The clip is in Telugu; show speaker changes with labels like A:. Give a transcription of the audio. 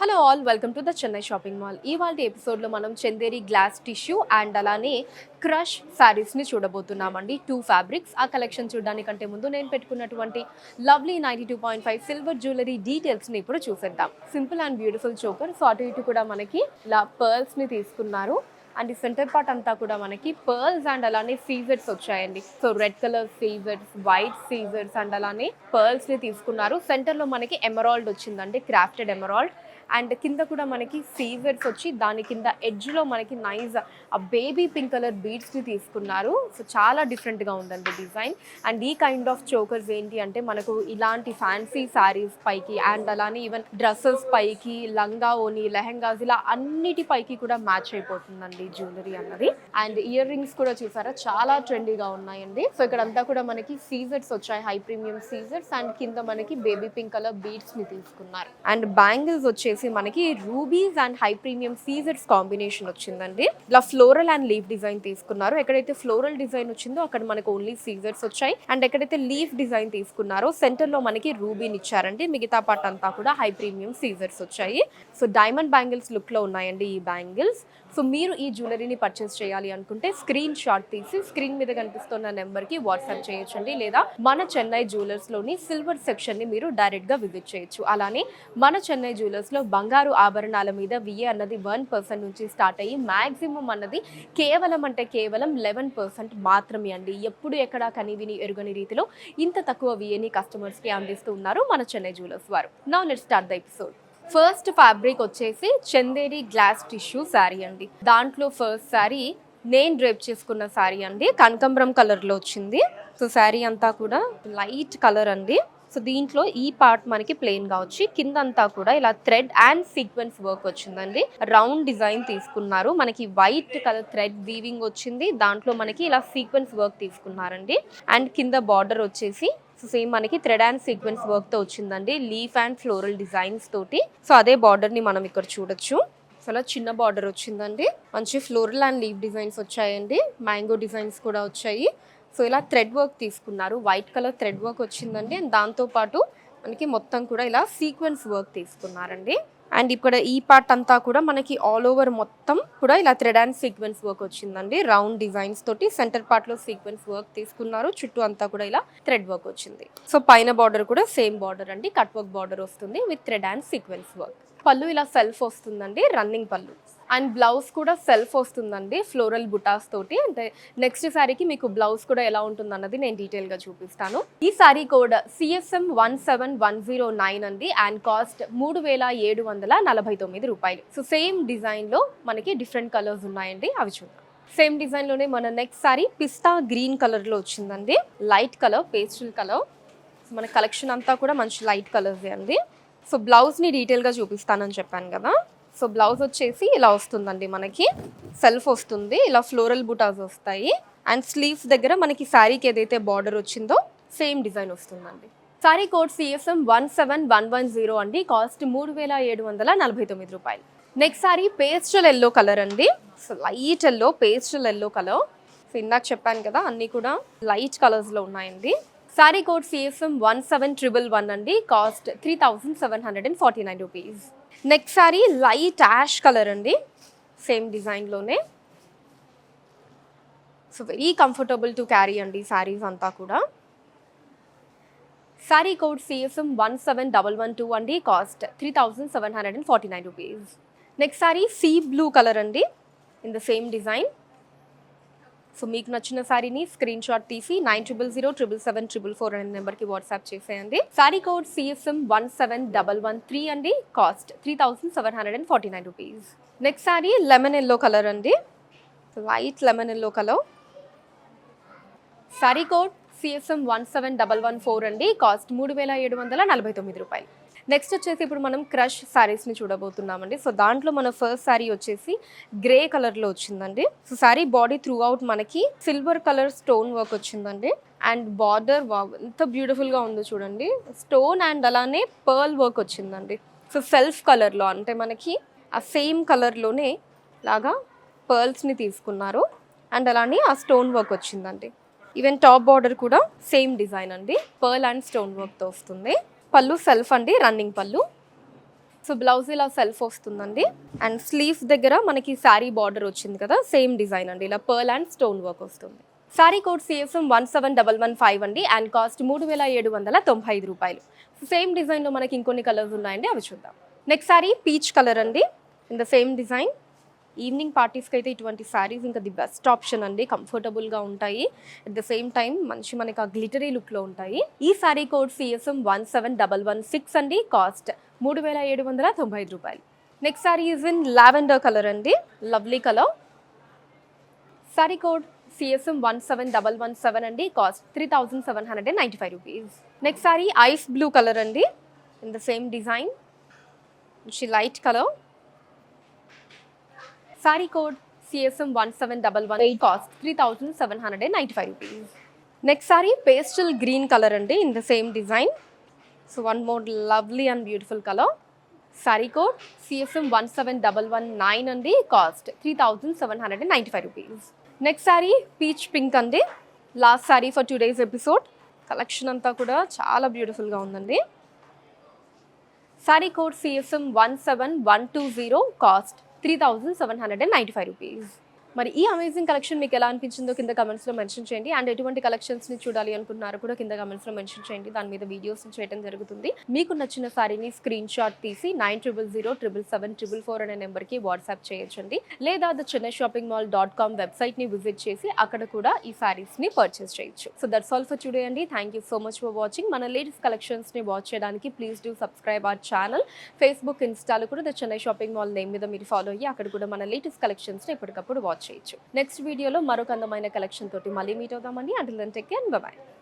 A: Hello all, welcome to the Chennai shopping mall. ఇవాళ ఎపిసోడ్లో మనం చందేరి గ్లాస్ టిష్యూ అండ్ అలానే క్రష్ శారీస్ని చూడబోతున్నామండి. 2 ఫ్యాబ్రిక్స్. ఆ కలెక్షన్ చూడడానికంటే ముందు నేను పెట్టుకున్నటువంటి లవ్లీ 92.5 సిల్వర్ జ్యువెలరీ డీటెయిల్స్ని ఇప్పుడు చూసేద్దాం. Simple and beautiful choker. So అటు ఇటు కూడా మనకి ఇలా పర్ల్స్ని తీసుకున్నారు. అండ్ ఈ సెంటర్ పార్ట్ అంతా కూడా మనకి పర్ల్స్ అండ్ అలానే సీజర్స్ వచ్చాయండి. సో రెడ్ కలర్ సీజర్స్, వైట్ సీజర్స్ అండ్ అలానే పర్ల్స్ని తీసుకున్నారు. సెంటర్లో మనకి ఎమరాల్డ్ వచ్చిందండి, క్రాఫ్టెడ్ ఎమరాల్డ్. అండ్ కింద కూడా మనకి సీజర్స్ వచ్చి దాని కింద ఎడ్జ్లో మనకి నైస్ ఆ బేబీ పింక్ కలర్ బీడ్స్ని తీసుకున్నారు. సో చాలా డిఫరెంట్గా ఉందండి డిజైన్. అండ్ ఈ కైండ్ ఆఫ్ చోకర్స్ ఏంటి అంటే మనకు ఇలాంటి ఫ్యాన్సీ శారీస్ పైకి అండ్ అలానే ఈవెన్ డ్రెస్సెస్ పైకి, లంగా ఓని, లెహెంగాస్ ఇలా అన్నిటి పైకి కూడా మ్యాచ్ అయిపోతుందండి జ్యువెలరీ అన్నది. అండ్ ఇయర్ రింగ్స్ కూడా చూసారా చాలా ట్రెండీగా ఉన్నాయండి. సో ఇక్కడ అంతా కూడా మనకి సీజర్స్ వచ్చాయి, హై ప్రీమియం సీజర్స్. అండ్ కింద మనకి బేబీ పింక్ కలర్ బీడ్స్ని తీసుకున్నారు. అండ్ బ్యాంగిల్స్ వచ్చేసి మనకి రూబీస్ అండ్ హై ప్రీమియం సీజర్స్ కాంబినేషన్ వచ్చిందండి. ఇలా ఫ్లోరల్ అండ్ లీఫ్ డిజైన్ తీసుకున్నారు. ఎక్కడైతే ఫ్లోరల్ డిజైన్ వచ్చిందో అక్కడ మనకు ఓన్లీ సీజర్స్ వచ్చాయి. అండ్ ఎక్కడైతే లీఫ్ డిజైన్ తీసుకున్నారో సెంటర్ లో మనకి రూబీని ఇచ్చారండి. మిగతా పార్ట్ అంతా కూడా హై ప్రీమియం సీజర్స్ వచ్చాయి. సో డైమండ్ బ్యాంగిల్స్ లుక్ లో ఉన్నాయండి ఈ బ్యాంగిల్స్. సో మీరు ఈ జ్యువెలరీని పర్చేస్ చేయాలి అనుకుంటే స్క్రీన్ షాట్ తీసి స్క్రీన్ మీద కనిపిస్తున్న నెంబర్కి వాట్సాప్ చేయొచ్చండి. లేదా మన చెన్నై జ్యువెలర్స్లోని సిల్వర్ సెక్షన్ని మీరు డైరెక్ట్గా విజిట్ చేయొచ్చు. అలానే మన చెన్నై జ్యువెలర్స్లో బంగారు ఆభరణాల మీద విఏ అన్నది 1% నుంచి స్టార్ట్ అయ్యి మ్యాక్సిమం అన్నది కేవలం 11% మాత్రమే అండి. ఎప్పుడు ఎక్కడా కనివిని ఎరుగని రీతిలో ఇంత తక్కువ విఏని కస్టమర్స్కి అందిస్తూ ఉన్నారు మన చెన్నై జ్యువెలర్స్ వారు. Now let's start the episode. First fabric వచ్చేసి చందేరి గ్లాస్ టిష్యూ శారీ అండి. దాంట్లో ఫస్ట్ శారీ నేను డ్రేప్ చేసుకున్న శారీ అండి, కనకంబరం కలర్లో వచ్చింది. సో శారీ అంతా కూడా లైట్ కలర్ అండి. సో దీంట్లో ఈ పార్ట్ మనకి ప్లెయిన్ గా వచ్చి కిందంతా కూడా ఇలా థ్రెడ్ అండ్ సీక్వెన్స్ వర్క్ వచ్చిందండి. రౌండ్ డిజైన్ తీసుకున్నారు. మనకి వైట్ కలర్ థ్రెడ్ వీవింగ్ వచ్చింది. దాంట్లో మనకి ఇలా సీక్వెన్స్ వర్క్ తీసుకున్నారండి. అండ్ కింద బార్డర్ వచ్చేసి సేమ్ మనకి థ్రెడ్ అండ్ సీక్వెన్స్ వర్క్ తో వచ్చిందండి, లీఫ్ అండ్ ఫ్లోరల్ డిజైన్స్ తోటి. సో అదే బార్డర్ ని మనం ఇక్కడ చూడొచ్చు. చాలా చిన్న బార్డర్ వచ్చిందండి. మంచి ఫ్లోరల్ అండ్ లీఫ్ డిజైన్స్ వచ్చాయండి. మ్యాంగో డిజైన్స్ కూడా వచ్చాయి. సో ఇలా థ్రెడ్ వర్క్ తీసుకున్నారు. వైట్ కలర్ థ్రెడ్ వర్క్ వచ్చిందండి. అండ్ దాంతోపాటు మనకి మొత్తం కూడా ఇలా సీక్వెన్స్ వర్క్ తీసుకున్నారండి. అండ్ ఇక్కడ ఈ పార్ట్ అంతా కూడా మనకి ఆల్ ఓవర్ మొత్తం కూడా ఇలా థ్రెడ్ అండ్ సీక్వెన్స్ వర్క్ వచ్చిందండి. రౌండ్ డిజైన్స్ తోటి సెంటర్ పార్ట్ లో సీక్వెన్స్ వర్క్ తీసుకున్నారు. చుట్టూ అంతా కూడా ఇలా థ్రెడ్ వర్క్ వచ్చింది. సో పైన బార్డర్ కూడా సేమ్ బార్డర్ అండి, కట్ వర్క్ బార్డర్ వస్తుంది with thread and sequence work. పళ్ళు ఇలా సెల్ఫ్ వస్తుందండి, రన్నింగ్ పళ్ళు. అండ్ బ్లౌజ్ కూడా సెల్ఫ్ వస్తుందండి ఫ్లోరల్ బుటాస్ తోటి. అంటే నెక్స్ట్ శారీకి మీకు బ్లౌజ్ కూడా ఎలా ఉంటుంది అన్నది నేను డీటెయిల్ గా చూపిస్తాను. ఈ శారీ కోడ్ CSM 17109 అండి. అండ్ కాస్ట్ 3749 రూపాయలు. సో సేమ్ డిజైన్ లో మనకి డిఫరెంట్ కలర్స్ ఉన్నాయండి, అవి చూద్దాం. సేమ్ డిజైన్ లోనే మన నెక్స్ట్ శారీ పిస్తా గ్రీన్ కలర్ లో వచ్చిందండి. Light colour, pastel colour. So మన కలెక్షన్ అంతా కూడా మంచి లైట్ కలర్స్ అండి. సో బ్లౌజ్ ని డీటెయిల్ గా చూపిస్తానని చెప్పాను కదా. సో బ్లౌజ్ వచ్చేసి ఇలా వస్తుందండి, మనకి సెల్ఫ్ వస్తుంది, ఇలా ఫ్లోరల్ బుటాస్ వస్తాయి. అండ్ స్లీవ్స్ దగ్గర మనకి శారీకి ఏదైతే బార్డర్ వచ్చిందో సేమ్ డిజైన్ వస్తుందండి. శారీ కోడ్ CSM 17110 అండి. కాస్ట్ 3749 రూపాయలు. Next saree pastel yellow colour అండి. So light yellow, pastel yellow colour. So ఇందాక చెప్పాను కదా అన్నీ కూడా లైట్ కలర్స్లో ఉన్నాయండి. శారీ కోడ్ CSM 17111 అండి. Cost 3749 rupees. Next saree light ash colour అండి, సేమ్ డిజైన్లోనే. So very comfortable to carry అండి శారీస్ అంతా కూడా. శారీ కోడ్ CSM 17112 అండి. Cost 3749 rupees. Next saree sea blue colour అండి, in the same design. So మీకు నచ్చిన శారీని స్క్రీన్ షాట్ తీసి 90077774 అనే నెంబర్కి వాట్సాప్ చేసేయండి. శారీ కోడ్ CSM 17113 అండి. Cost 3749 rupees. Next saree lemon yellow colour అండి, light lemon yellow colour. Saree code CSM 17114 అండి. కాస్ట్ 3749 రూపాయలు. నెక్స్ట్ వచ్చేసి ఇప్పుడు మనం క్రష్ శారీస్ని చూడబోతున్నామండి. సో దాంట్లో మన ఫస్ట్ శారీ వచ్చేసి గ్రే కలర్లో వచ్చిందండి. So sari body through out మనకి సిల్వర్ కలర్ స్టోన్ వర్క్ వచ్చిందండి. అండ్ బార్డర్ ఎంత బ్యూటిఫుల్గా ఉందో చూడండి, స్టోన్ అండ్ అలానే పర్ల్ వర్క్ వచ్చిందండి. సో సెల్ఫ్ కలర్లో అంటే మనకి ఆ సేమ్ కలర్లోనే లాగా పర్ల్స్ని తీసుకున్నారు. అండ్ అలానే ఆ స్టోన్ వర్క్ వచ్చిందండి. ఈవెన్ టాప్ బార్డర్ కూడా సేమ్ డిజైన్ అండి, పర్ల్ అండ్ స్టోన్ వర్క్తో వస్తుంది. పళ్ళు సెల్ఫ్ అండి, రన్నింగ్ పళ్ళు. సో బ్లౌజ్ ఇలా సెల్ఫ్ వస్తుందండి. అండ్ స్లీవ్స్ దగ్గర మనకి శారీ బార్డర్ వచ్చింది కదా, సేమ్ డిజైన్ అండి. ఇలా పర్ల్ అండ్ స్టోన్ వర్క్ వస్తుంది. శారీ కోడ్ CSM 17115 అండి. అండ్ కాస్ట్ 3795 రూపాయలు. సేమ్ డిజైన్లో మనకి ఇంకొన్ని కలర్స్ ఉన్నాయండి, అవి చూద్దాం. నెక్స్ట్ శారీ పీచ్ కలర్ అండి, in the same design. Evening పార్టీస్కి అయితే ఇటువంటి శారీస్ ఇంకా ది బెస్ట్ ఆప్షన్ అండి. కంఫర్టబుల్గా ఉంటాయి, అట్ ద సేమ్ టైం మంచి మనకి ఆ గ్లిటరీ లుక్లో ఉంటాయి. ఈ శారీ కోడ్ CSM 17116 అండి. కాస్ట్ 3795 రూపాయలు. Next saree is in lavender colour అండి, lovely colour. Saree code CSM 17117 అండి. Cost 3795 rupees. Next saree ice blue colour అండి, in the same design, light colour. Saree code CSM 17118, cost 3795 rupees. Next saree pastel green color andi, in the same design. So one more lovely and beautiful color. Saree code CSM 17119 andi, cost 3795 rupees. Next saree peach pink andi. Last saree for today's episode. Collection anta kuda chaala beautiful ga undandi. Saree code CSM 17120, cost 3795 rupees. మరి ఈ అమేజింగ్ కలెక్షన్ మీకు ఎలా అనిపించిందో కింద కమెంట్స్లో మెన్షన్ చేయండి. అండ్ ఎటువంటి కలెక్షన్స్ని చూడాలి అనుకున్నారో కూడా కింద కమెంట్స్లో మెన్షన్ చేయండి. దాని మీద వీడియోస్ చేయడం జరుగుతుంది. మీకు నచ్చిన సారీని స్క్రీన్ షాట్ తీసి 9000777744 అనే నెంబర్కి వాట్సాప్ చేయొచ్చండి. లేదా the Chennai shopping mall .com వెబ్సైట్ని విజిట్ చేసి అక్కడ కూడా ఈ సారీస్ని పర్చేస్ చేయొచ్చు. So that's all for today అండి. Thank you so much for watching. మన లేటెస్ట్ కలెక్షన్స్ని వాచ్ చేయడానికి please do subscribe our channel. Facebook, ఇన్స్టాలో కూడా the Chennai shopping mall name మీద మీరు ఫాలో అయ్యి అక్కడ కూడా మన లేటెస్ట్ కలెక్షన్స్ని ఎప్పటికప్పుడు వాచ్ చేయొచ్చు. నెక్స్ట్ వీడియోలో మరొక అందమైన కలెక్షన్ తోటి మళ్ళీ మీట్ అవుతామండి. Until then take care, bye by.